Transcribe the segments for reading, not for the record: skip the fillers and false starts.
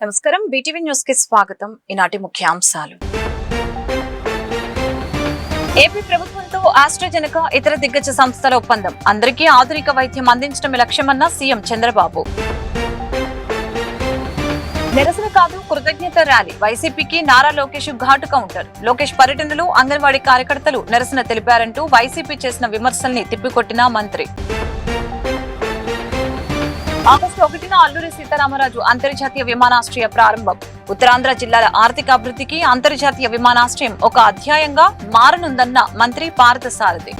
నమస్కారం BTV news కి స్వాగతం. ఈనాటి ముఖ్యాంశాలు. ఏపీ ప్రభుత్వంతో ఆస్ట్రాజెనెకా ఇతర దిగ్గజ సంస్థల ఒప్పందం. అందరికీ ఆధునిక వైద్యం అందించడమే లక్ష్యమన్న సీఎం చంద్రబాబు. నిరసన కాదు కృతజ్ఞత ర్యాలీ. వైసీపీకి నారా లోకేష్ ఘాటు కౌంటర్. లోకేష్ పర్యటనలో అంగన్వాడీ కార్యకర్తలు నిరసన తెలిపారంటూ వైసీపీ చేసిన విమర్శల్ని తిప్పికొట్టిన మంత్రి. ఆగస్టు 1న అల్లూరి సీతారామరాజు అంతర్జాతీయ విమానాశ్రయ ప్రారంభం. ఉత్తరాంధ్ర జిల్లాల ఆర్థిక అభివృద్ధికి అంతర్జాతీయ విమానాశ్రయం ఒక అధ్యాయంగా మారనుందన్న మంత్రి పార్థసారథి.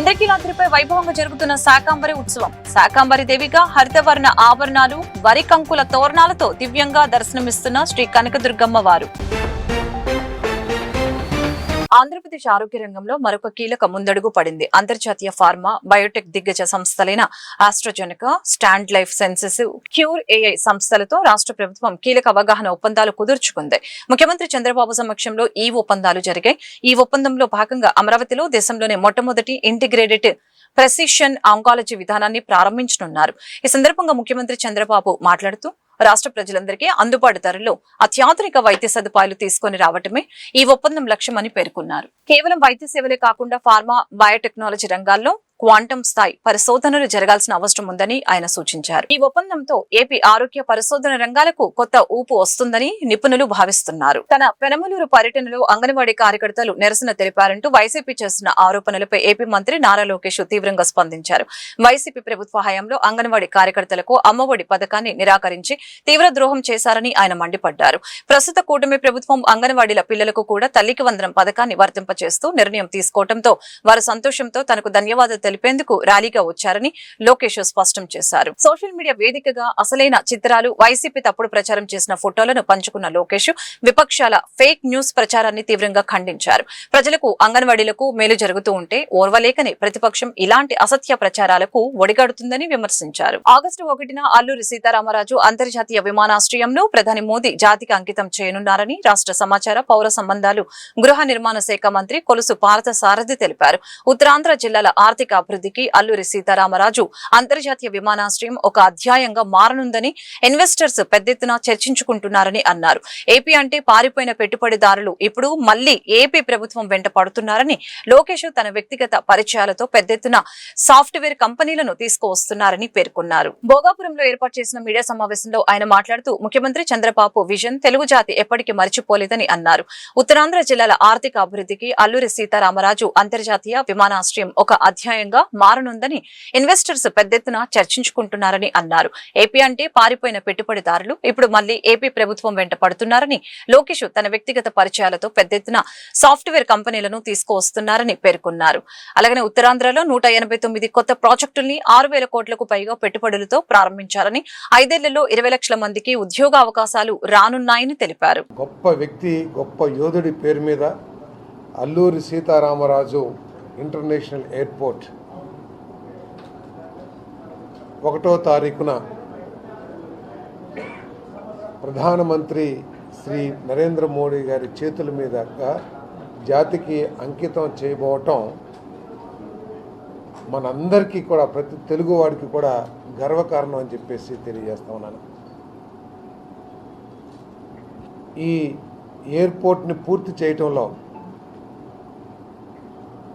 ఇంద్రకీలాద్రిపై వైభవంగా జరుగుతున్న శాకాంబరి ఉత్సవం. శాకాంబరి దేవిగా హరితవర్ణ ఆభరణాలు, వరి కంకుల తోరణాలతో దివ్యంగా దర్శనమిస్తున్న శ్రీ కనకదుర్గమ్మ వారు. ఆంధ్రప్రదేశ్ ఆరోగ్య రంగంలో మరొక కీలక ముందడుగు పడింది. అంతర్జాతీయ ఫార్మా, బయోటెక్ దిగ్గజ సంస్థలైన AstraZeneca, Stand Life Sciences, Cure AI సంస్థలతో రాష్ట్ర ప్రభుత్వం కీలక అవగాహన ఒప్పందాలు కుదుర్చుకుంది. ముఖ్యమంత్రి చంద్రబాబు సమక్షంలో ఈ ఒప్పందాలు జరిగాయి. ఈ ఒప్పందంలో భాగంగా అమరావతిలో దేశంలోనే మొట్టమొదటి ఇంటిగ్రేటెడ్ ప్రెసిషన్ ఆంకాలజీ విధానాన్ని ప్రారంభించనున్నారు. ఈ సందర్భంగా ముఖ్యమంత్రి చంద్రబాబు మాట్లాడుతూ రాష్ట్ర ప్రజలందరికీ అందుబాటు ధరల్లో అత్యాధునిక వైద్య సదుపాయాలు తీసుకుని రావటమే ఈ ఒప్పందం లక్ష్యమని పేర్కొన్నారు. కేవలం వైద్య సేవలే కాకుండా ఫార్మా, బయోటెక్నాలజీ రంగాల్లో క్వాంటం స్థాయి పరిశోధనలు జరగాల్సిన అవసరం ఉందని ఆయన సూచించారు. ఈ ఒప్పందంతో ఏపీ ఆరోగ్య పరిశోధన రంగాలకు కొత్త ఊపు వస్తుందని నిపుణులు భావిస్తున్నారు. తన పెనమలూరు పర్యటనలో అంగన్వాడీ కార్యకర్తలు నిరసన తెలిపారంటూ వైసీపీ చేస్తున్న ఆరోపణలపై ఏపీ మంత్రి నారా లోకేష్ తీవ్రంగా స్పందించారు. వైసీపీ ప్రభుత్వ హయాంలో అంగన్వాడీ కార్యకర్తలకు అమ్మఒడి పథకాన్ని నిరాకరించి తీవ్ర ద్రోహం చేశారని ఆయన మండిపడ్డారు. ప్రస్తుత కూటమి ప్రభుత్వం అంగన్వాడీల పిల్లలకు కూడా తల్లికి వందనం పథకాన్ని వర్తింపచేస్తూ నిర్ణయం తీసుకోవడంతో వారు సంతోషంతో తనకు ధన్యవాదాలు తెలిపేందుకు ర్యాలీగా వచ్చారని లోకేష్ స్పష్టం చేశారు. సోషల్ మీడియా వేదికగా అసలైన చిత్రాలు, వైసీపీ తప్పుడు ప్రచారం చేసిన ఫోటోలను పంచుకున్న లోకేష్ విపక్షాల ఫేక్ న్యూస్ ప్రచారాన్ని తీవ్రంగా ఖండించారు. ప్రజలకు, అంగన్వాడీలకు మేలు జరుగుతూ ఉంటే ఓర్వలేకని ప్రతిపక్షం ఇలాంటి అసత్య ప్రచారాలకు ఒడిగడుతుందని విమర్శించారు. ఆగస్టు 1న అల్లూరి సీతారామరాజు అంతర్జాతీయ విమానాశ్రయంను ప్రధాని మోదీ జాతికి అంకితం చేయనున్నారని రాష్ట్ర సమాచార, పౌర సంబంధాలు, గృహ నిర్మాణ శాఖ మంత్రి కొలుసు పార్థసారథి తెలిపారు. ఉత్తరాంధ్ర జిల్లాల ఆర్థిక అభివృద్ధికి అల్లూరి సీతారామరాజు అంతర్జాతీయ విమానాశ్రయం ఒక అధ్యాయంగా మారనుందని ఇన్వెస్టర్స్ పెద్ద ఎత్తున చర్చించుకుంటున్నారని అన్నారు. ఏపీ అంటే పారిపోయిన పెట్టుబడిదారులు ఇప్పుడు మళ్లీ ఏపీ ప్రభుత్వం వెంట పడుతున్నారని లోకేష్ తన వ్యక్తిగత పరిచయాలతో పెద్ద ఎత్తున సాఫ్ట్వేర్ కంపెనీలను తీసుకువస్తున్నారని పేర్కొన్నారు. భోగాపురంలో ఏర్పాటు చేసిన మీడియా సమావేశంలో ఆయన మాట్లాడుతూ ముఖ్యమంత్రి చంద్రబాబు విజన్ తెలుగు జాతి ఎప్పటికీ మరిచిపోలేదని అన్నారు. ఉత్తరాంధ్ర జిల్లాల ఆర్థిక అభివృద్ధికి అల్లూరి సీతారామరాజు అంతర్జాతీయ విమానాశ్రయం ఒక అధ్యాయంగా మారనుందని ఇన్వెస్టర్స్ పెద్ద ఎత్తున చర్చించుకుంటున్నారని అన్నారు. ఏపీ అంటే పారిపోయిన పెట్టుబడిదారులు ఇప్పుడు మళ్లీ ఏపీ ప్రభుత్వం వెంట పడుతున్నారని లోకేష్ తన వ్యక్తిగత పరిచయాలతో పెద్ద ఎత్తున సాఫ్ట్వేర్ కంపెనీలను తీసుకువస్తున్నారని పేర్కొన్నారు. అలాగే ఉత్తరాంధ్రలో 189 కొత్త ప్రాజెక్టుల్ని 6,000 కోట్లకు పైగా పెట్టుబడులతో ప్రారంభించారని, 5 ఏళ్లలో 20 లక్షల మందికి ఉద్యోగ అవకాశాలు రానున్నాయని తెలిపారు. గొప్ప వ్యక్తి, గొప్ప యోధుడి పేరు మీద అల్లూరి సీతారామరాజు ఇంటర్నేషనల్ ఎయిర్పోర్ట్ 1వ తారీఖున ప్రధానమంత్రి శ్రీ నరేంద్ర మోడీ గారి చేతుల మీదుగా జాతికి అంకితం చేయబోవటం మనందరికీ కూడా, ప్రతి తెలుగువాడికి కూడా గర్వకారణం అని చెప్పేసి తెలియజేస్తా ఉన్నాను. ఈ ఎయిర్పోర్ట్ని పూర్తి చేయటంలో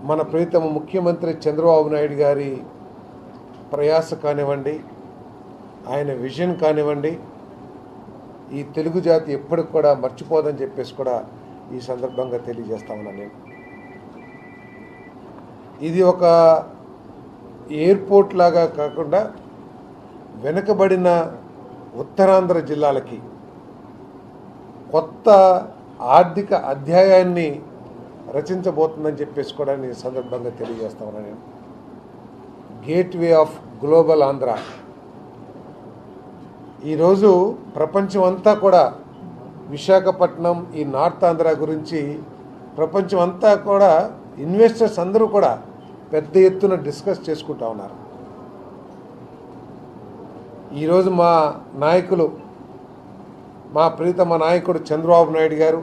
మన ప్రీతమ ముఖ్యమంత్రి చంద్రబాబు నాయుడు గారి ప్రయాస కానివ్వండి, ఆయన విజన్ కానివ్వండి, ఈ తెలుగు జాతి ఎప్పటికి కూడా మర్చిపోదని చెప్పేసి కూడా ఈ సందర్భంగా తెలియజేస్తా ఉన్నాను. నేను ఇది ఒక ఎయిర్పోర్ట్ లాగా కాకుండా వెనుకబడిన ఉత్తరాంధ్ర జిల్లాలకి కొత్త ఆర్థిక అధ్యాయాన్ని రచించబోతుందని చెప్పేసి కూడా నేను సందర్భంగా తెలియజేస్తా ఉన్నాను. నేను గేట్వే ఆఫ్ గ్లోబల్ ఆంధ్ర. ఈరోజు ప్రపంచం అంతా కూడా విశాఖపట్నం, ఈ నార్త్ ఆంధ్ర గురించి ప్రపంచం అంతా కూడా ఇన్వెస్టర్స్ అందరూ కూడా పెద్ద ఎత్తున డిస్కస్ చేసుకుంటా ఉన్నారు. ఈరోజు మా నాయకులు, మా ప్రీతమ నాయకుడు చంద్రబాబు నాయుడు గారు,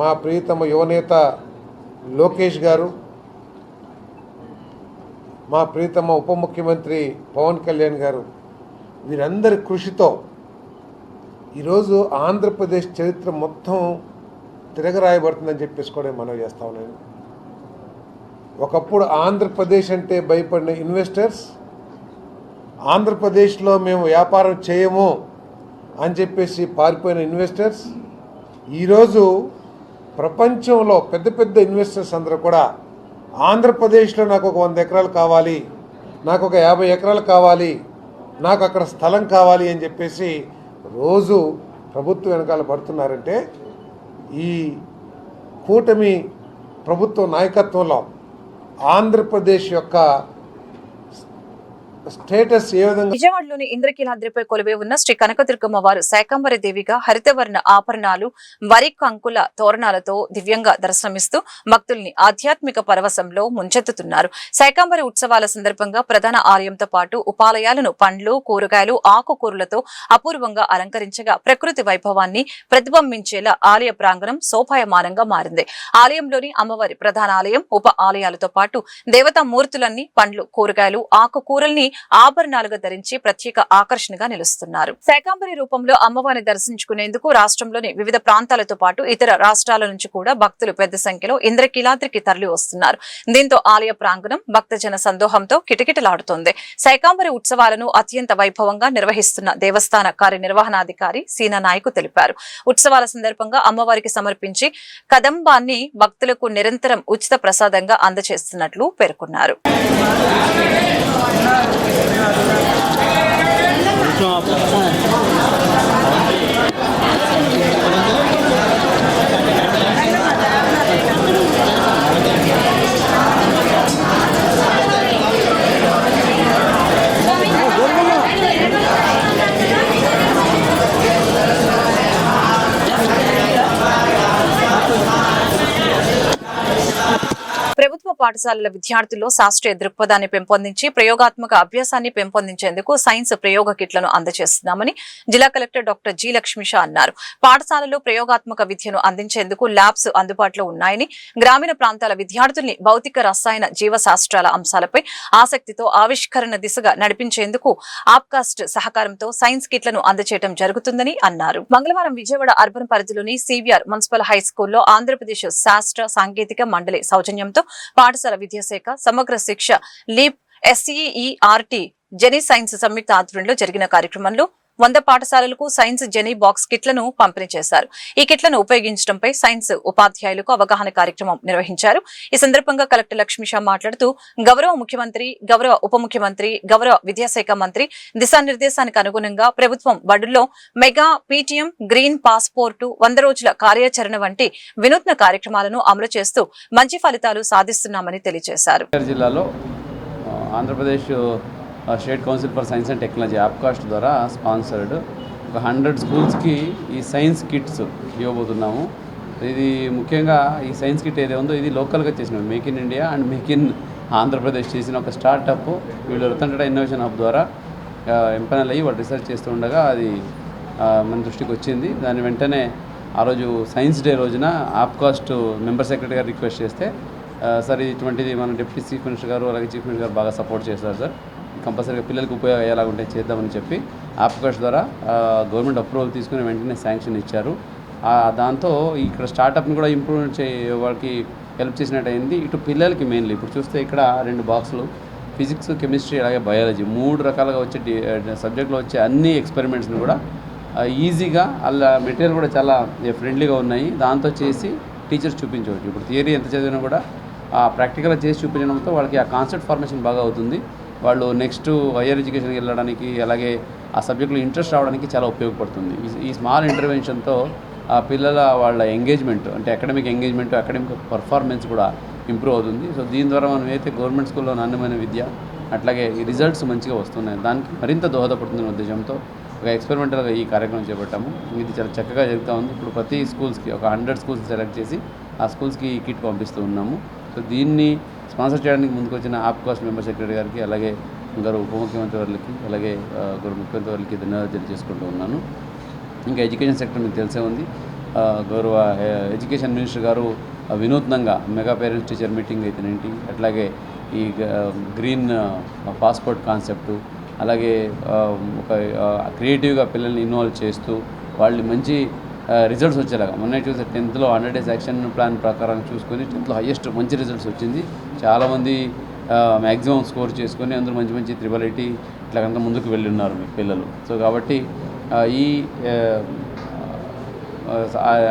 మా ప్రీతమ యువనేత లోకేష్ గారు, మా ప్రీతమ ఉప ముఖ్యమంత్రి పవన్ కళ్యాణ్ గారు వీరందరి కృషితో ఈరోజు ఆంధ్రప్రదేశ్ చరిత్ర మొత్తం తిరగరాయబడుతుందని చెప్పేసి కూడా మనవి చేస్తా ఉన్నాను. ఒకప్పుడు ఆంధ్రప్రదేశ్ అంటే భయపడిన ఇన్వెస్టర్స్, ఆంధ్రప్రదేశ్లో మేము వ్యాపారం చేయము అని చెప్పేసి పారిపోయిన ఇన్వెస్టర్స్, ఈరోజు ప్రపంచంలో పెద్ద పెద్ద ఇన్వెస్టర్స్ అందరూ కూడా ఆంధ్రప్రదేశ్లో నాకు ఒక 100 ఎకరాలు కావాలి, నాకు ఒక 50 ఎకరాలు కావాలి, నాకు అక్కడ స్థలం కావాలి అని చెప్పేసి రోజు ప్రభుత్వం వెనకాల పడుతున్నారంటే ఈ కూటమి ప్రభుత్వ నాయకత్వంలో ఆంధ్రప్రదేశ్ యొక్క స్టేటస్ ఏ విధంగా. విజయవాడలోని ఇంద్రకీలాద్రిపై కొలువై ఉన్న శ్రీ కనకదుర్గమ్మ వారు శాకంబరి దేవిగా హరితవర్ణ ఆభరణాలు, వరి కంకుల తోరణాలతో దివ్యంగా దర్శనమిస్తూ భక్తుల్ని ఆధ్యాత్మిక పరవశంలో ముంచెత్తుతున్నారు. శాకంబరి ఉత్సవాల సందర్భంగా ప్రధాన ఆలయంతో పాటు ఉపాలయాలను పండ్లు, కూరగాయలు, ఆకుకూరలతో అపూర్వంగా అలంకరించగా ప్రకృతి వైభవాన్ని ప్రతిబింబించేలా ఆలయ ప్రాంగణం శోభాయమానంగా మారింది. ఆలయంలోని అమ్మవారి ప్రధాన ఆలయం, ఉప ఆలయాలతో పాటు దేవతా మూర్తులన్నీ పండ్లు, కూరగాయలు, ఆకుకూరల్ని ఆభరణాలుగా ధరించి ప్రత్యేక ఆకర్షణగా నిలుస్తున్నారు. శాకంబరి రూపంలో అమ్మవారిని దర్శించుకునేందుకు రాష్ట్రంలోని వివిధ ప్రాంతాలతో పాటు ఇతర రాష్ట్రాల నుంచి కూడా భక్తులు పెద్ద సంఖ్యలో ఇంద్రకీలాద్రికి తరలి వస్తున్నారు. దీంతో ఆలయ ప్రాంగణం భక్తజన సందోహంతో కిటకిటలాడుతోంది. శాకంబరి ఉత్సవాలను అత్యంత వైభవంగా నిర్వహిస్తున్న దేవస్థాన కార్యనిర్వహణాధికారి సీనా నాయకు తెలిపారు. ఉత్సవాల సందర్భంగా అమ్మవారికి సమర్పించి కదంబాన్ని భక్తులకు నిరంతరం ఉచిత ప్రసాదంగా అందజేస్తున్నట్లు పేర్కొన్నారు. ప్రభుత్వ పాఠశాలల విద్యార్థుల్లో శాస్త్రీయ దృక్పథాన్ని పెంపొందించి ప్రయోగాత్మక అభ్యాసాన్ని పెంపొందించేందుకు సైన్స్ ప్రయోగ కిట్లను అందజేస్తున్నామని జిల్లా కలెక్టర్ డాక్టర్ జి లక్ష్మీషా అన్నారు. పాఠశాలలో ప్రయోగాత్మక విద్యను అందించేందుకు ల్యాబ్స్ అందుబాటులో ఉన్నాయని, గ్రామీణ ప్రాంతాల విద్యార్థుల్ని భౌతిక, రసాయన, జీవశాస్త్రాల అంశాలపై ఆసక్తితో ఆవిష్కరణ దిశగా నడిపించేందుకు ఆప్కాస్ట్ సహకారంతో సైన్స్ కిట్లను అందజేయడం జరుగుతుందని అన్నారు. మంగళవారం విజయవాడ అర్బన్ పరిధిలోని సివిఆర్ మున్సిపల్ హై స్కూల్లో ఆంధ్రప్రదేశ్ శాస్త్ర సాంకేతిక మండలి సౌజన్యంతో పాఠశాల విద్యాశాఖ, సమగ్ర శిక్ష, లీప్, SEERT, జెనీ సైన్స్ సంయుక్త ఆధ్వర్యంలో జరిగిన కార్యక్రమంలో 100 పాఠశాలలకు సైన్స్ జెనీ బాక్స్ కిట్లను పంపిణీ చేశారు. ఈ కిట్లను ఉపయోగించడంపై సైన్స్ ఉపాధ్యాయులకు అవగాహన కార్యక్రమం నిర్వహించారు. ఈ సందర్భంగా కలెక్టర్ లక్ష్మీషా మాట్లాడుతూ గౌరవ ముఖ్యమంత్రి, గౌరవ ఉప ముఖ్యమంత్రి, గౌరవ విద్యాశాఖ మంత్రి దిశానిర్దేశానికి అనుగుణంగా ప్రభుత్వం బడుల్లో మెగా PTM, గ్రీన్ పాస్పోర్టు, 100 రోజుల కార్యాచరణ వంటి వినూత్న కార్యక్రమాలను అమలు చేస్తూ మంచి ఫలితాలు సాధిస్తున్నామని తెలియజేశారు. జిల్లాలో Andhra Pradesh state council for science and technology APCOST ద్వారా స్పాన్సర్డ్ ఒక 100 స్కూల్స్కి ఈ సైన్స్ కిట్స్ ఇవ్వబోతున్నాము. ఇది ముఖ్యంగా ఈ సైన్స్ కిట్ ఏదో ఉందో ఇది లోకల్గా చేసిన make in India and make in Andhra Pradesh చేసిన ఒక స్టార్టప్. వీళ్ళు రతన్ టాటా ఇన్నోవేషన్ హబ్ ద్వారా ఎంపనల్ అయ్యి వాళ్ళు రిసెర్చ్ చేస్తూ ఉండగా అది మన దృష్టికి వచ్చింది. దాని వెంటనే ఆ రోజు సైన్స్ డే రోజున ఆప్కాస్ట్ మెంబర్ సెక్రటరీ గారు రిక్వెస్ట్ చేస్తే సార్ ఇటువంటిది మన డిప్యూటీ చీఫ్ మినిస్టర్ గారు అలాగే చీఫ్ మినిస్టర్ గారు బాగా సపోర్ట్ చేస్తారు సార్, కంపల్సరీగా పిల్లలకు ఉపయోగం అయ్యేలాగా ఉంటే చేద్దామని చెప్పి ఆప్కాస్ట్ ద్వారా గవర్నమెంట్ అప్రూవల్ తీసుకుని వెంటనే శాంక్షన్ ఇచ్చారు. దాంతో ఇక్కడ స్టార్టప్ని కూడా ఇంప్రూవ్ వాళ్ళకి హెల్ప్ చేసినట్టు అయింది. ఇటు పిల్లలకి మెయిన్లీ ఇప్పుడు చూస్తే ఇక్కడ 2 బాక్సులు ఫిజిక్స్, కెమిస్ట్రీ అలాగే బయాలజీ 3 రకాలుగా వచ్చే సబ్జెక్టులో వచ్చే అన్ని ఎక్స్పెరిమెంట్స్ని కూడా ఈజీగా అలా మెటీరియల్ కూడా చాలా ఫ్రెండ్లీగా ఉన్నాయి. దాంతో చేసి టీచర్స్ చూపించవచ్చు. ఇప్పుడు థియరీ ఎంత చదివినా కూడా ప్రాక్టికల్గా చేసి చూపించడంతో వాళ్ళకి ఆ కాన్సెప్ట్ ఫార్మేషన్ బాగా అవుతుంది. వాళ్ళు నెక్స్ట్ హయ్యర్ ఎడ్యుకేషన్కి వెళ్ళడానికి అలాగే ఆ సబ్జెక్టులో ఇంట్రెస్ట్ రావడానికి చాలా ఉపయోగపడుతుంది. ఈ స్మాల్ ఇంటర్వెన్షన్తో ఆ పిల్లల వాళ్ళ ఎంగేజ్మెంట్ అంటే అకాడమిక్ ఎంగేజ్మెంట్, అకాడమిక్ పర్ఫార్మెన్స్ కూడా ఇంప్రూవ్ అవుతుంది. సో దీని ద్వారా మనం అయితే గవర్నమెంట్ స్కూల్లో నాణ్యమైన విద్య అట్లాగే ఈ రిజల్ట్స్ మంచిగా వస్తున్నాయి, దానికి మరింత దోహదపడుతుందనే ఉద్దేశంతో ఒక ఎక్స్పెరిమెంటల్గా ఈ కార్యక్రమం చేపట్టాము. ఇది చాలా చక్కగా జరుగుతూ ఉంది. ఇప్పుడు ప్రతి స్కూల్స్కి ఒక 100 స్కూల్స్ సెలెక్ట్ చేసి ఆ స్కూల్స్కి ఈ కిట్ పంపిస్తూ ఉన్నాము. సో దీన్ని స్పాన్సర్ చేయడానికి ముందుకు వచ్చిన ఆప్కాస్ట్ మెంబర్ సెక్రటరీ గారికి అలాగే గౌరవ ఉప ముఖ్యమంత్రి వారికి అలాగే గౌరవ ముఖ్యమంత్రి వారికి ధన్యవాదాలు తెలియజేసుకుంటూ ఉన్నాను. ఇంకా ఎడ్యుకేషన్ సెక్టర్ మీకు తెలిసే ఉంది. గౌరవ ఎడ్యుకేషన్ మినిస్టర్ గారు వినూత్నంగా మెగా పేరెంట్స్ టీచర్ మీటింగ్ అయితేనేంటి, అట్లాగే ఈ గ్రీన్ పాస్పోర్ట్ కాన్సెప్టు, అలాగే ఒక క్రియేటివ్గా పిల్లల్ని ఇన్వాల్వ్ చేస్తూ వాళ్ళు మంచి రిజల్ట్స్ వచ్చేలాగా. మొన్న చూస్తే 10th 100 days యాక్షన్ ప్లాన్ ప్రకారం చూసుకొని 10th హైయెస్ట్ మంచి రిజల్ట్స్ వచ్చింది. చాలామంది మ్యాక్సిమం స్కోర్ చేసుకొని అందరూ మంచి మంచి 888 ఇట్లా కనుక ముందుకు వెళ్ళి ఉన్నారు మీ పిల్లలు. సో కాబట్టి ఈ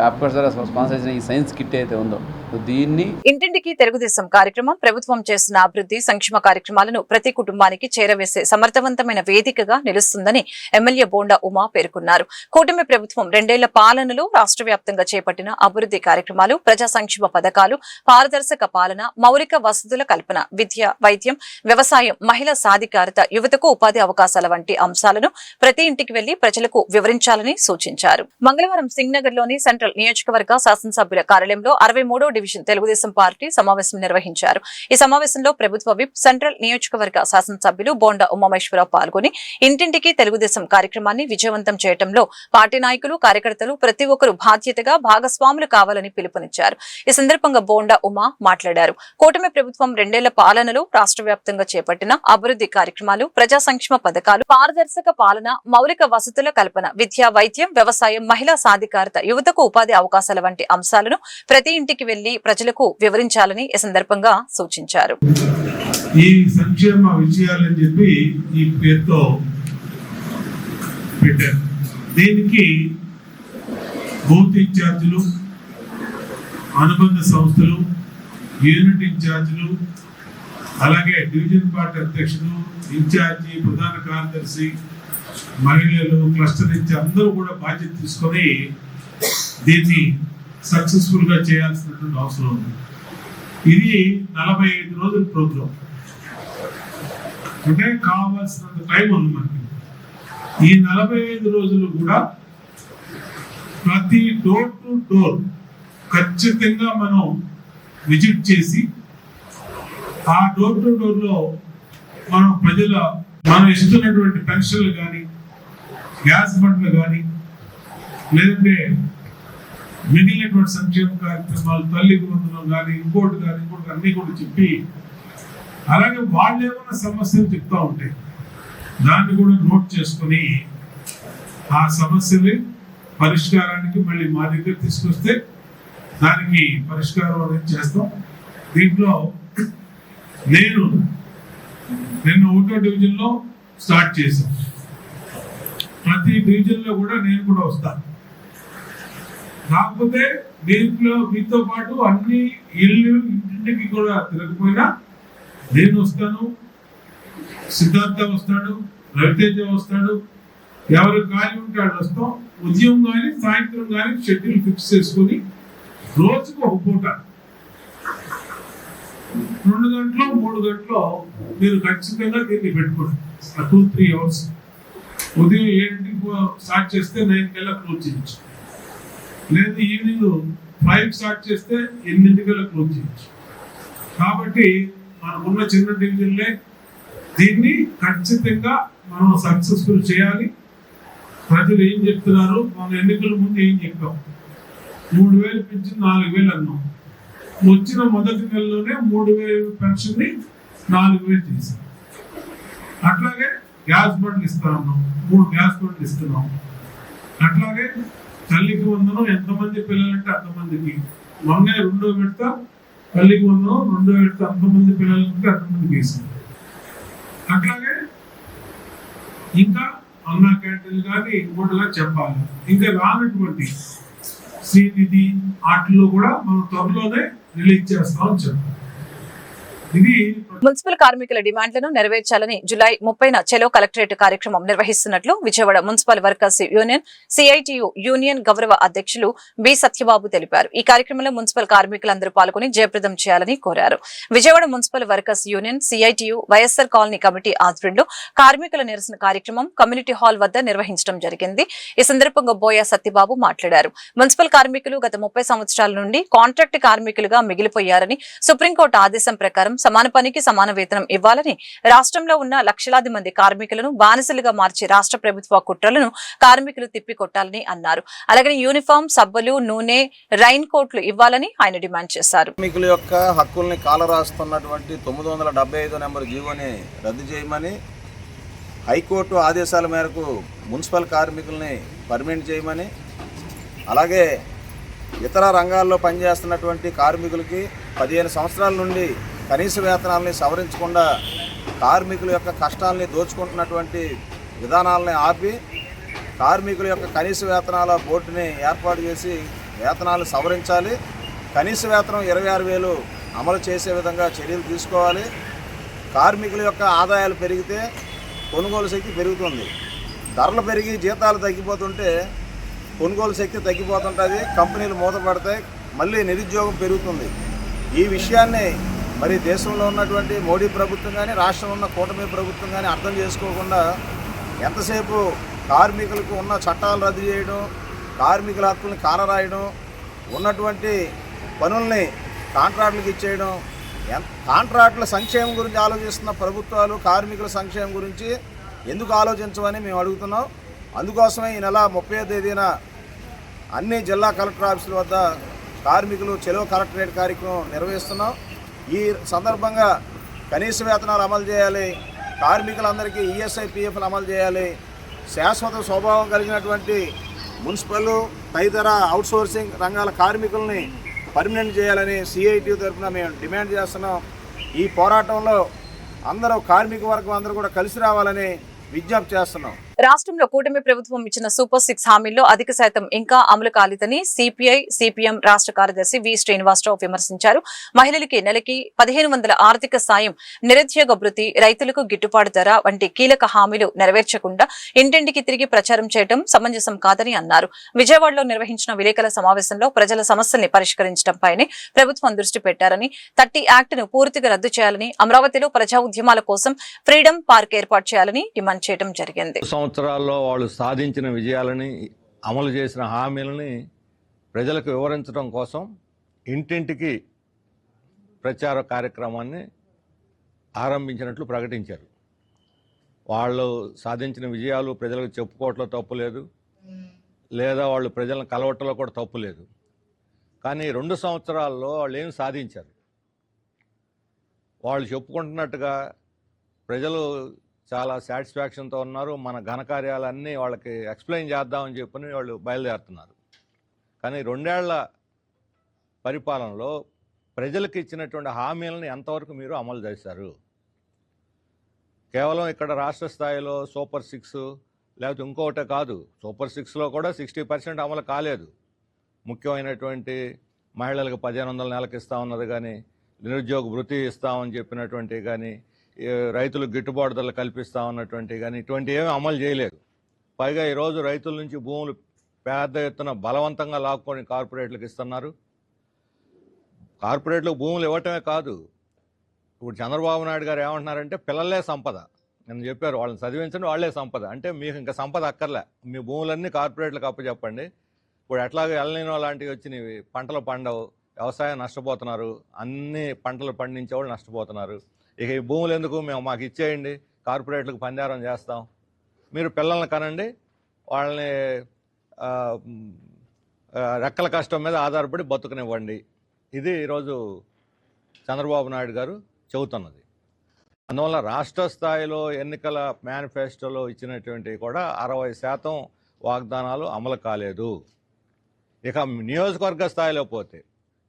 యాప్ ద్వారా స్పాన్సర్ చేసిన ఈ సైన్స్ కిట్ అయితే ఉందో దీన్ని ఇంటింటికి తెలుగుదేశం కార్యక్రమం ప్రభుత్వం చేస్తున్న అభివృద్ధి సంక్షేమ కార్యక్రమాలను ప్రతి కుటుంబానికి చేరవేసే సమర్థవంతమైన వేదికగా నిలుస్తుందని ఎమ్మెల్యే బోండా ఉమా పేర్కొన్నారు. కూటమి ప్రభుత్వం 2 ఏళ్ల పాలనలో రాష్ట్ర వ్యాప్తంగా చేపట్టిన అభివృద్ధి కార్యక్రమాలు, ప్రజా సంక్షేమ పథకాలు, పారదర్శక పాలన, మౌలిక వసతుల కల్పన, విద్య, వైద్యం, వ్యవసాయం, మహిళా సాధికారత, యువతకు ఉపాధి అవకాశాల వంటి అంశాలను ప్రతి ఇంటికి వెళ్లి ప్రజలకు వివరించాలని సూచించారు. మంగళవారం సింగ్నగర్ లోని సెంట్రల్ నియోజకవర్గ శాసనసభ్యుల కార్యాలయంలో 63వ డివిజన్ తెలుగుదేశం పార్టీ సమావేశం నిర్వహించారు. ఈ సమావేశంలో ప్రభుత్వ విప్, సెంట్రల్ నియోజకవర్గ శాసనసభ్యులు బోండా ఉమామేశ్వరరావు పాల్గొని ఇంటింటికి తెలుగుదేశం కార్యక్రమాన్ని విజయవంతం చేయడంలో పార్టీ నాయకులు, కార్యకర్తలు ప్రతి ఒక్కరూ బాధ్యతగా భాగస్వాములు కావాలని పిలుపునిచ్చారు. ఈ సందర్భంగా బోండా ఉమా మాట్లాడారు. కూటమి ప్రభుత్వం 2 ఏళ్ల పాలనలో రాష్ట్ర వ్యాప్తంగా చేపట్టిన అభివృద్ధి కార్యక్రమాలు, ప్రజా సంక్షేమ పథకాలు, పారదర్శక పాలన, మౌలిక వసతుల కల్పన, విద్య, వైద్యం, వ్యవసాయం, మహిళా సాధికారత, యువతకు ఉపాధి అవకాశాల వంటి అంశాలను ప్రతి ఇంటికి వెళ్లి ప్రజలకు వివరించాలని ఈ సందర్భంగా సూచించారు. ఈ సంక్షేమ విజయాలని చెప్పి ఈ పేరుతో పెట్టారు. దీనికి బూత్ ఇన్ఛార్జీలు, అనుబంధ సంస్థలు, యూనిట్ ఇన్ఛార్జీలు, అలాగే డివిజన్ పార్టీ అధ్యక్షులు, ఇన్ఛార్జి, ప్రధాన కార్యదర్శి, మహిళలు, క్లస్టర్ ఇన్ఛార్జి అందరూ కూడా బాధ్యత తీసుకొని దీన్ని సక్సెస్ఫుల్ గా చేయాల్సినటువంటి అవసరం ఉంది. ఇది 45 రోజుల ప్రోగ్రాం, అంటే కావాల్సినంత టైం ఉంది మనకి. ఈ 45 రోజులు కూడా ప్రతి డోర్ టు డోర్ ఖచ్చితంగా మనం విజిట్ చేసి ఆ డోర్ టు డోర్ లో మనం ఇస్తున్నటువంటి పెన్షన్లు కానీ, గ్యాస్ బండ్లు కానీ, లేదంటే మిగిలినటువంటి సంక్షేమ కార్యక్రమాలు, తల్లికి వందనం కానీ, ఇంకోటి అన్ని కూడా చెప్పి, అలాగే వాళ్ళు ఏమైనా సమస్యలు చెప్తా ఉంటాయి దాన్ని కూడా నోట్ చేసుకొని ఆ సమస్యని పరిష్కారానికి మళ్ళీ మా దగ్గర తీసుకొస్తే దానికి పరిష్కారం అనేది చేస్తాం. దీంట్లో నిన్న 1వ డివిజన్ లో స్టార్ట్ చేశాం. ప్రతి డివిజన్ లో కూడా నేను కూడా వస్తాను. కాకపోతే దీంట్లో మీతో పాటు అన్ని ఇంటింటికి కూడా తిరగకపోయినా నేను వస్తాను, సిద్ధార్థ వస్తాడు, రవితేజ వస్తాడు, ఎవరు ఖాళీ ఉంటే వాళ్ళు వస్తాం. ఉదయం కానీ సాయంత్రం కానీ షెడ్యూల్ ఫిక్స్ చేసుకొని రోజుకు ఒక పూట 2 గంటలు 3 గంటలు మీరు ఖచ్చితంగా దీన్ని పెట్టుకోండి. 2-3 hours ఉదయం 7కి స్టార్ట్ చేస్తే 9 కల్లా క్లోజ్ చేయొచ్చు, లేదు ఈవినింగ్ 5 స్టార్ట్ చేస్తే 8 కల్లా క్లోజ్ చేయొచ్చు. కాబట్టి మనకున్న చిన్న డివిజన్లే దీన్ని ఖచ్చితంగా మనం సక్సెస్ఫుల్ చేయాలి. ప్రజలు ఏం చెప్తున్నారు, మన ఎన్నికల ముందు ఏం చెప్పాం, 3000 పెంచి 4000 అన్నాం. వచ్చిన మొదటి నెలలోనే 3000 పెన్షన్ ని 4000 చేశాం. అట్లాగే గ్యాస్ బండ్లు ఇస్తా ఉన్నాం, 3 గ్యాస్ బండ్లు ఇస్తున్నాం. అట్లాగే తల్లికి వందనం ఎంతమంది పిల్లలంటే అంతమందికి, మొన్న 2వ విడత తల్లికి వందనం, 2వ విడత అంతమంది పిల్లలంటే అంతమందికి వేసాం. అట్లాగే ఇంకా అన్నా క్యాంటీన్లు కానీ ఇంకోటిగా చెప్పాలి. ఇంకా రానటువంటి శ్రీనిధి వాటిల్లో కూడా మనం త్వరలోనే రిలీజ్ చేస్తామని చెప్పాలి. ఇది మున్సిపల్ కార్మికుల డిమాండ్లను నెరవేర్చాలని జూలై 30న చెలో కలెక్టరేట్ కార్యక్రమం నిర్వహిస్తున్నట్లు Vijayawada municipal workers union CITU union గౌరవ అధ్యక్షులు బి సత్యబాబు తెలిపారు. ఈ కార్యక్రమంలో మున్సిపల్ కార్మికులందరూ పాల్గొని జయప్రదం చేయాలని కోరారు. Vijayawada municipal workers union CITU YSR colony committee ఆధ్వర్యంలో కార్మికుల నిరసన కార్యక్రమం కమ్యూనిటీ హాల్ వద్ద నిర్వహించడం జరిగింది. ఈ సందర్భంగా బోయ సత్యబాబు మాట్లాడారు. మున్సిపల్ కార్మికులు గత 30 సంవత్సరాల నుండి కాంట్రాక్ట్ కార్మికులుగా మిగిలిపోయారని, సుప్రీంకోర్టు ఆదేశం ప్రకారం సమాన పనికి సమాన వేతనం ఇవ్వాలని, రాష్ట్రంలో ఉన్న లక్షలాది మంది కార్మికులను బానిసలుగా మార్చి రాష్ట్ర ప్రభుత్వ కుట్రలను కార్మికులు తిప్పికొట్టాలని అన్నారు. అలాగే యూనిఫామ్, సబ్బులు, నూనె, రైన్ కోట్లు ఇవ్వాలని ఆయన డిమాండ్ చేశారు. కార్మికుల యొక్క హక్కుల్ని కాలరాస్తున్నటువంటి 975 నెంబర్ జీవోని రద్దు చేయమని, హైకోర్టు ఆదేశాల మేరకు మున్సిపల్ కార్మికుల్ని పర్మనెంట్ చేయమని, అలాగే ఇతర రంగాల్లో పనిచేస్తున్నటువంటి కార్మికులకి 15 సంవత్సరాల నుండి కనీస వేతనాలని సవరించకుండా కార్మికుల యొక్క కష్టాలని దోచుకుంటున్నటువంటి విధానాలని ఆపి కార్మికుల యొక్క కనీస వేతనాల బోర్డుని ఏర్పాటు చేసి వేతనాలు సవరించాలి. కనీస వేతనం 26,000 అమలు చేసే విధంగా చర్యలు తీసుకోవాలి. కార్మికుల యొక్క ఆదాయాలు పెరిగితే కొనుగోలు శక్తి పెరుగుతుంది. ధరలు పెరిగి జీతాలు తగ్గిపోతుంటే కొనుగోలు శక్తి తగ్గిపోతుంటుంది, కంపెనీలు మూతపడతాయి, మళ్ళీ నిరుద్యోగం పెరుగుతుంది. ఈ విషయాన్ని మరి దేశంలో ఉన్నటువంటి మోడీ ప్రభుత్వం కానీ రాష్ట్రంలో ఉన్న కూటమి ప్రభుత్వం కానీ అర్థం చేసుకోకుండా ఎంతసేపు కార్మికులకు ఉన్న చట్టాలు రద్దు చేయడం, కార్మికుల హక్కుల్ని కాలరాయడం, ఉన్నటువంటి పనుల్ని కాంట్రాక్టులకు ఇచ్చేయడం, కాంట్రాక్టుల సంక్షేమం గురించి ఆలోచిస్తున్న ప్రభుత్వాలు కార్మికుల సంక్షేమం గురించి ఎందుకు ఆలోచించమని మేము అడుగుతున్నాం. అందుకోసమే ఈ నెల 30వ తేదీన అన్ని జిల్లా కలెక్టర్ ఆఫీసుల వద్ద కార్మికులు చెలో కలెక్టరేట్ కార్యక్రమం నిర్వహిస్తున్నాం. ఈ సందర్భంగా కనీస వేతనాలు అమలు చేయాలి, కార్మికులందరికీ ఈఎస్ఐ పిఎఫ్లు అమలు చేయాలి, శాశ్వత స్వభావం కలిగినటువంటి మున్సిపల్ తదితర అవుట్సోర్సింగ్ రంగాల కార్మికుల్ని పర్మనెంట్ చేయాలని సిఐటి తరఫున మేము డిమాండ్ చేస్తున్నాం. ఈ పోరాటంలో అందరూ కార్మిక వర్గం అందరూ కూడా కలిసి రావాలని విజ్ఞప్తి చేస్తున్నాం. రాష్ట్రంలో కూటమి ప్రభుత్వం ఇచ్చిన సూపర్ 6 హామీల్లో అధిక శాతం ఇంకా అమలు కాలేదని సిపిఐ సిపిఎం రాష్ట్ర కార్యదర్శి వి శ్రీనివాసరావు విమర్శించారు. మహిళలకి నెలకి 1,500 ఆర్థిక సాయం, నిరుద్యోగ భృతి, రైతులకు గిట్టుబాటు ధర వంటి కీలక హామీలు నెరవేర్చకుండా ఇంటింటికి తిరిగి ప్రచారం చేయడం సమంజసం కాదని అన్నారు. విజయవాడలో నిర్వహించిన విలేకరుల సమావేశంలో ప్రజల సమస్యల్ని పరిష్కరించడంపైనే ప్రభుత్వం దృష్టి పెట్టారని, 30 యాక్ట్ ను పూర్తిగా రద్దు చేయాలని, అమరావతిలో ప్రజా ఉద్యమాల కోసం ఫ్రీడమ్ పార్క్ ఏర్పాటు చేయాలని డిమాండ్ చేయడం జరిగింది. సంవత్సరాల్లో వాళ్ళు సాధించిన విజయాలని, అమలు చేసిన హామీలని ప్రజలకు వివరించడం కోసం ఇంటింటికి ప్రచార కార్యక్రమాన్ని ఆరంభించినట్లు ప్రకటించారు. వాళ్ళు సాధించిన విజయాలు ప్రజలకు చెప్పుకోవట్లో తప్పు లేదు, లేదా వాళ్ళు ప్రజలను కలవటంలో కూడా తప్పు లేదు. కానీ 2 సంవత్సరాల్లో వాళ్ళు ఏం సాధించారు? వాళ్ళు చెప్పుకుంటున్నట్టుగా ప్రజలు చాలా సాటిస్ఫాక్షన్తో ఉన్నారు, మన ఘనకార్యాలన్నీ వాళ్ళకి ఎక్స్ప్లెయిన్ చేద్దామని చెప్పని వాళ్ళు బయలుదేరుతున్నారు. కానీ 2 ఏళ్ల పరిపాలనలో ప్రజలకు ఇచ్చినటువంటి హామీలను ఎంతవరకు మీరు అమలు చేశారు? కేవలం ఇక్కడ రాష్ట్ర స్థాయిలో సూపర్ 6 లేకపోతే ఇంకొకటే కాదు, సూపర్ 6లో కూడా 60% అమలు కాలేదు. ముఖ్యమైనటువంటి మహిళలకు 1,500 నెలలకు ఇస్తా ఉన్నది కానీ, నిరుద్యోగ భృతి ఇస్తామని చెప్పినటువంటి కానీ, రైతులకు గిట్టుబాటు ధరలు కల్పిస్తా ఉన్నటువంటి కానీ ఇటువంటి ఏమీ అమలు చేయలేదు. పైగా ఈరోజు రైతుల నుంచి భూములు పెద్ద ఎత్తున బలవంతంగా లాక్కొని కార్పొరేట్లకు ఇస్తున్నారు. కార్పొరేట్లకు భూములు ఇవ్వటమే కాదు, ఇప్పుడు చంద్రబాబు నాయుడు గారు ఏమంటున్నారంటే పిల్లలే సంపద. నేను చెప్పారు, వాళ్ళని చదివించండి, వాళ్ళే సంపద. అంటే మీకు ఇంకా సంపద అక్కర్లే, మీ భూములన్నీ కార్పొరేట్లకు అప్పచెప్పండి. ఇప్పుడు ఎట్లాగో ఎల్నినో లాంటివి వచ్చినవి, పంటలు పండవు, వ్యవసాయం నష్టపోతున్నారు, అన్ని పంటలు పండించే వాళ్ళు నష్టపోతున్నారు. ఇక ఈ భూములు ఎందుకు, మేము మాకు ఇచ్చేయండి, కార్పొరేట్లకు పందారం చేస్తాం, మీరు పిల్లల్ని కనండి, వాళ్ళని రెక్కల కష్టం మీద ఆధారపడి బతుకునివ్వండి. ఇది ఈరోజు చంద్రబాబు నాయుడు గారు చెబుతున్నది. అందువల్ల రాష్ట్ర స్థాయిలో ఎన్నికల మేనిఫెస్టోలో ఇచ్చినటువంటివి కూడా 60% వాగ్దానాలు అమలు కాలేదు. ఇక నియోజకవర్గ స్థాయిలో పోతే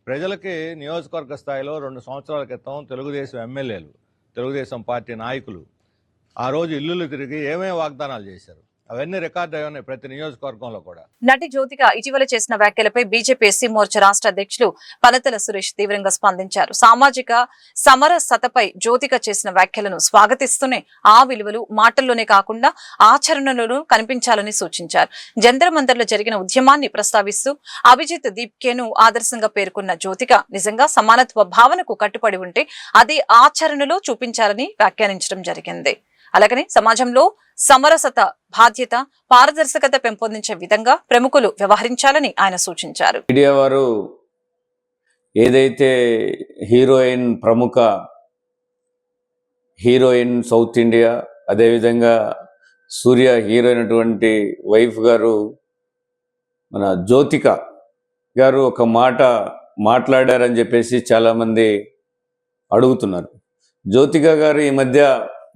ప్రజలకి నియోజకవర్గ స్థాయిలో 2 సంవత్సరాల క్రితం తెలుగుదేశం ఎమ్మెల్యేలు, తెలుగుదేశం పార్టీ నాయకులు ఆ రోజు ఇల్లులు తిరిగి ఏమేమి వాగ్దానాలు చేశారు అవన్నీ రికార్డు అయి ఉన్నాయి ప్రతి నియోజకవర్గంలో కూడా. నటి జ్యోతిక ఇటీవల చేసిన వ్యాఖ్యలపై బీజేపీ ఎస్సీ మోర్చా రాష్ట్ర అధ్యక్షులు పలతల సురేష్ తీవ్రంగా స్పందించారు. సామాజిక సమరసతపై జ్యోతిక చేసిన వ్యాఖ్యలను స్వాగతిస్తూనే ఆ విలువలు మాటల్లోనే కాకుండా ఆచరణలోనూ కనిపించాలని సూచించారు. జంతర్ మంతర్లో జరిగిన ఉద్యమాన్ని ప్రస్తావిస్తూ అభిజిత్ దీప్కేను ఆదర్శంగా పేర్కొన్న జ్యోతిక నిజంగా సమానత్వ భావనకు కట్టుబడి ఉంటే అది ఆచరణలో చూపించాలని వ్యాఖ్యానించడం జరిగింది. అలాగనే సమాజంలో సమరసత, బాధ్యత, పారదర్శకత పెంపొందించే విధంగా ప్రముఖులు వ్యవహరించాలని ఆయన సూచించారు. మీడియా వారు ఏదైతే ప్రముఖ హీరోయిన్ సౌత్ ఇండియా, అదేవిధంగా సూర్య హీరోయిన్ అటువంటి వైఫ్ గారు మన జ్యోతిక గారు ఒక మాట మాట్లాడారని చెప్పేసి చాలామంది అడుగుతున్నారు. జ్యోతిక గారు ఈ మధ్య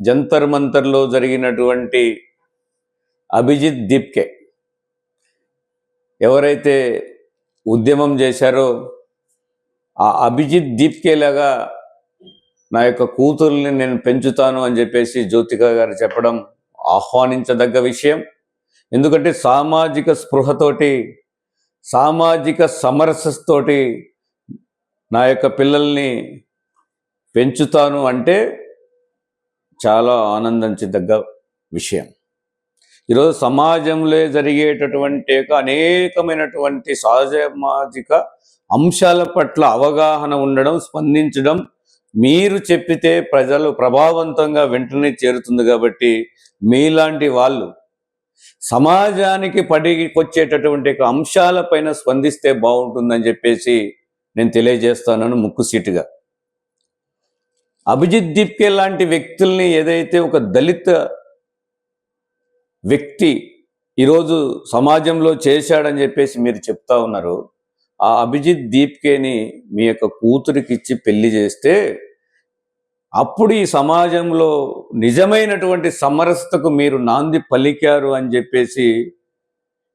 జంతర్ మంతర్లో జరిగినటువంటి అభిజిత్ దీప్కే ఎవరైతే ఉద్యమం చేశారో ఆ అభిజిత్ దీప్కే లాగా నా యొక్క కూతుర్ని నేను పెంచుతాను అని చెప్పేసి జ్యోతిక గారు చెప్పడం ఆహ్వానించదగ్గ విషయం. ఎందుకంటే సామాజిక స్పృహతోటి, సామాజిక సమరసతోటి నా యొక్క పిల్లల్ని పెంచుతాను అంటే చాలా ఆనందించదగ్గ విషయం. ఈరోజు సమాజంలో జరిగేటటువంటి అనేకమైనటువంటి సామాజిక అంశాల పట్ల అవగాహన ఉండడం, స్పందించడం, మీరు చెప్పితే ప్రజలు ప్రభావవంతంగా వెంటనే చేరుతుంది. కాబట్టి మీలాంటి వాళ్ళు సమాజానికి పడికొచ్చేటటువంటి అంశాలపైన స్పందిస్తే బాగుంటుందని చెప్పేసి నేను తెలియజేస్తాను ముక్కుసీటుగా. అభిజిత్ దీప్కే లాంటి వ్యక్తుల్ని ఏదైతే ఒక దళిత వ్యక్తి ఈరోజు సమాజంలో చేశాడని చెప్పేసి మీరు చెప్తా ఉన్నారు, ఆ అభిజిత్ దీప్కేని మీ యొక్క కూతురికి ఇచ్చి పెళ్లి చేస్తే అప్పుడు ఈ సమాజంలో నిజమైనటువంటి సమరసతకు మీరు నాంది పలికారు అని చెప్పేసి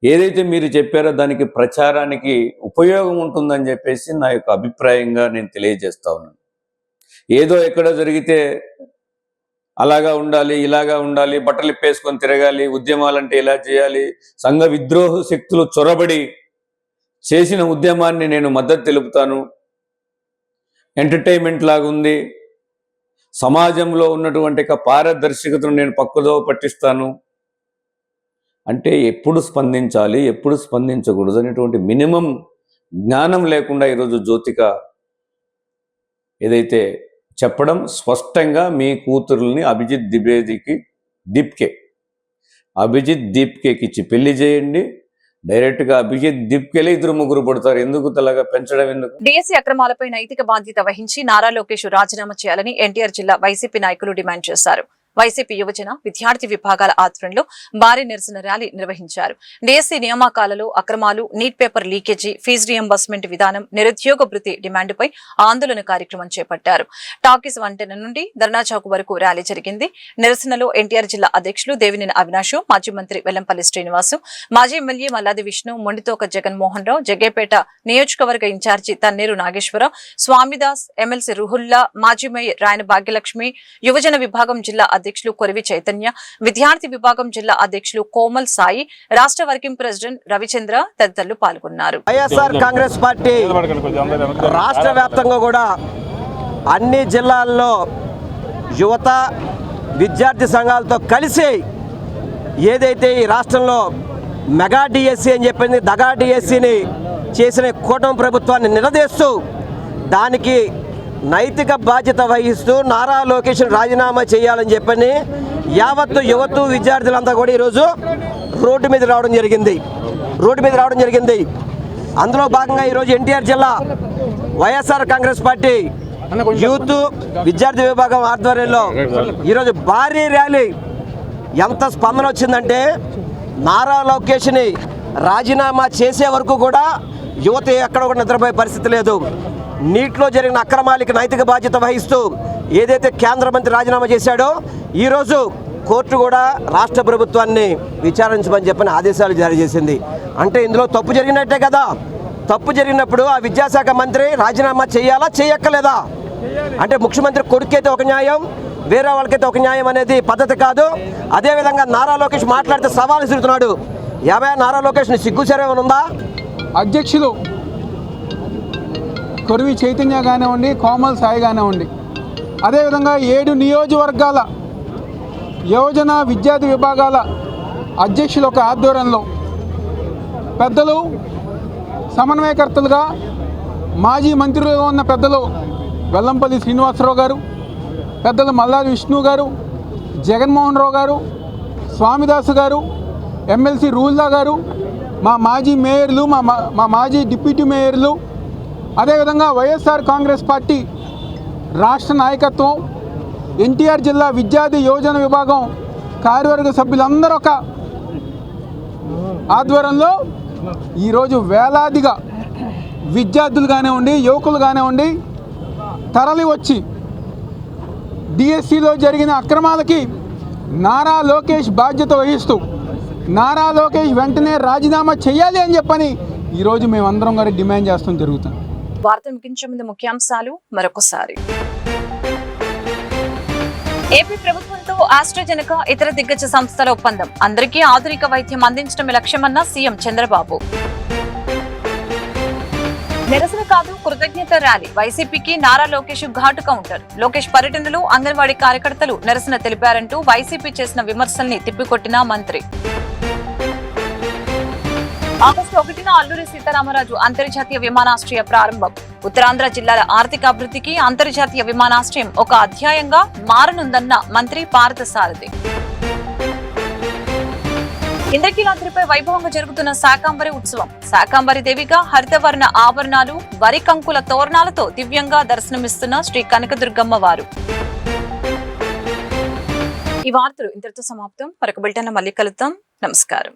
ఏదైతే మీరు చెప్పారో దానికి ప్రచారానికి ఉపయోగం ఉంటుందని చెప్పేసి నా యొక్క అభిప్రాయంగా నేను తెలియజేస్తా ఉన్నాను. ఏదో ఎక్కడ జరిగితే అలాగా ఉండాలి, ఇలాగా ఉండాలి, బట్టలు ఇప్పేసుకొని తిరగాలి, ఉద్యమాలంటే ఇలా చేయాలి, సంఘ విద్రోహ శక్తులు చొరబడి చేసిన ఉద్యమాన్ని నేను మద్దతు తెలుపుతాను, ఎంటర్టైన్మెంట్ లాగా ఉంది, సమాజంలో ఉన్నటువంటి పారదర్శకతను నేను పక్కదో పట్టిస్తాను అంటే ఎప్పుడు స్పందించాలి, ఎప్పుడు స్పందించకూడదు అనేటువంటి మినిమం జ్ఞానం లేకుండా ఈరోజు జ్యోతిక ఏదైతే చెప్పడం, స్పష్టంగా మీ కూతురుల్ని అభిజిత్ దీప్కేకి ఇచ్చి పెళ్లి చేయండి. డైరెక్ట్గా అభిజిత్ దీప్కేలే 2-3 పడతారు. ఎందుకు తలగా పెంచడం ఎందుకు? డిఎస్సీ అక్రమాలపై నైతిక బాధ్యత వహించి నారా లోకేష్ రాజీనామా చేయాలని ఎన్టీఆర్ జిల్లా వైసీపీ నాయకులు డిమాండ్ చేశారు. వైసీపీ యువజన విద్యార్థి విభాగాల ఆధ్వర్యంలో భారీ నిరసన ర్యాలీ నిర్వహించారు. డిఎస్సీ నియామకాలలో అక్రమాలు, NEET paper leakage, fee reimbursement విధానం, నిరుద్యోగ భృతి డిమాండ్పై ఆందోళన కార్యక్రమం చేపట్టారు. టాకీస్ వంతెన నుండి ధర్నా చౌక్ వరకు ర్యాలీ జరిగింది. నిరసనలో ఎన్టీఆర్ జిల్లా అధ్యక్షులు దేవినేని అవినాష్, మాజీ మంత్రి వెల్లంపల్లి శ్రీనివాసు, మాజీ ఎమ్మెల్యే మల్లాది విష్ణు, మొండితోక జగన్మోహన్ రావు, జగ్గేపేట నియోజకవర్గ ఇన్ఛార్జి తన్నేరు నాగేశ్వరరావు, స్వామిదాస్, ఎమ్మెల్సీ రుహుల్లా, మాజీ మేయర్ రాయన భాగ్యలక్ష్మి, యువజన విభాగం జిల్లా అధ్యక్షులు కొరివి చైతన్య, విద్యార్థి విభాగం జిల్లా అధ్యక్షులు కోమల్ సాయి, రాష్ట్ర వర్కింగ్ ప్రెసిడెంట్ రవిచంద్ర తదితరులు పాల్గొన్నారు. వైఎస్ఆర్ కాంగ్రెస్ పార్టీ రాష్ట్ర వ్యాప్తంగా కూడా అన్ని జిల్లాల్లో యువత, విద్యార్థి సంఘాలతో కలిసి ఏదైతే ఈ రాష్ట్రంలో మెగా డిఎస్సీ అని చెప్పింది, దగా డిఎస్సీని చేసిన కూటమి ప్రభుత్వాన్ని నిలదీస్తూ దానికి నైతిక బాధ్యత వహిస్తూ నారా లోకేష్ రాజీనామా చేయాలని చెప్పని యావత్తు యువత విద్యార్థులంతా కూడా ఈరోజు రోడ్డు మీద రావడం జరిగింది. అందులో భాగంగా ఈరోజు ఎన్టీఆర్ జిల్లా వైఎస్ఆర్ కాంగ్రెస్ పార్టీ యూత్ విద్యార్థి విభాగం ఆధ్వర్యంలో ఈరోజు భారీ ర్యాలీ. ఎంత స్పందన వచ్చిందంటే నారా లోకేష్ని రాజీనామా చేసే వరకు కూడా యువత ఎక్కడ కూడా నిద్రపోయే పరిస్థితి లేదు. నీట్లో జరిగిన అక్రమాలకి నైతిక బాధ్యత వహిస్తూ ఏదైతే కేంద్ర మంత్రి రాజీనామా చేశాడో ఈరోజు కోర్టు కూడా రాష్ట్ర ప్రభుత్వాన్ని విచారించమని చెప్పని ఆదేశాలు జారీ చేసింది. అంటే ఇందులో తప్పు జరిగినట్టే కదా. తప్పు జరిగినప్పుడు ఆ విద్యాశాఖ మంత్రి రాజీనామా చేయాలా, చేయక్కలేదా? అంటే ముఖ్యమంత్రి కొడుకైతే ఒక న్యాయం, వేరే వాళ్ళకైతే ఒక న్యాయం అనేది పద్ధతి కాదు. అదేవిధంగా నారా లోకేష్ మాట్లాడితే సవాల్ విసురుతున్నాడు. నారా లోకేష్ని సిగ్గుచర్యం ఉందా? అధ్యక్షులు కొరివి చైతన్య కానివ్వండి, కోమల్ సాయి కానివ్వండి, అదేవిధంగా 7 నియోజకవర్గాల యువజన విద్యార్థి విభాగాల అధ్యక్షుల ఒక ఆధ్వర్యంలో పెద్దలు, సమన్వయకర్తలుగా మాజీ మంత్రులుగా ఉన్న పెద్దలు వెల్లంపల్లి శ్రీనివాసరావు గారు, పెద్దలు మల్లాది విష్ణు గారు, జగన్మోహన్ రావు గారు, స్వామిదాసు గారు, ఎమ్మెల్సీ రూల్లా గారు, మా మాజీ మేయర్లు, మా మాజీ డిప్యూటీ మేయర్లు, అదేవిధంగా వైఎస్ఆర్ కాంగ్రెస్ పార్టీ రాష్ట్ర నాయకత్వం, ఎన్టీఆర్ జిల్లా విద్యార్థి యువజన విభాగం కార్యవర్గ సభ్యులందరూ ఒక ఆధ్వర్యంలో ఈరోజు వేలాదిగా విద్యార్థులు కానివ్వండి, యువకులు కానివ్వండి తరలి వచ్చి డిఎస్సిలో జరిగిన అక్రమాలకి నారా లోకేష్ బాధ్యత వహిస్తూ నారా లోకేష్ వెంటనే రాజీనామా చేయాలి అని చెప్పని ఈరోజు మేమందరం గారు డిమాండ్ చేస్తాం జరుగుతుంది. వార్తలు ముగించే ముందు ముఖ్యాంశాలు మరొకసారి. ఏపీ ప్రభుత్వంతో ఆస్ట్రాజెనెకా ఇతర దిగ్గజ సంస్థల ఒప్పందం. అందరికీ ఆధునిక వైద్యం అందించడమే లక్ష్యమన్న సీఎం చంద్రబాబు. నిరసన కాదు కృతజ్ఞత ర్యాలీ. వైసీపీకి నారా లోకేష్ ఘాటు కౌంటర్. లోకేష్ పర్యటనలో అంగన్వాడీ కార్యకర్తలు నిరసన తెలిపారంటూ వైసీపీ చేసిన విమర్శల్ని తిప్పికొట్టిన మంత్రి. ఆగస్టు 1న అల్లూరి సీతారామరాజు అంతర్జాతీయ విమానాశ్రయ ప్రారంభం. ఉత్తరాంధ్ర జిల్లాల ఆర్థిక అభివృద్ధికి అంతర్జాతీయ విమానాశ్రయం ఒక అధ్యాయంగా మారనుందన్న మంత్రి పార్థసారథి. ఇంద్రకీలాద్రిపై వైభవంగా జరుగుతున్న శాకాంబరి ఉత్సవం. శాకాంబరి దేవిగా హరితవర్ణ ఆభరణాలు, వరి కంకుల తోరణాలతో దివ్యంగా దర్శనమిస్తున్న శ్రీ కనకదుర్గమ్మ వారు. ఈ వార్తలు ఇంతటితో సమాప్తం. మరొక బులెటిన్లో మళ్ళీ కలుద్దాం. నమస్కారం.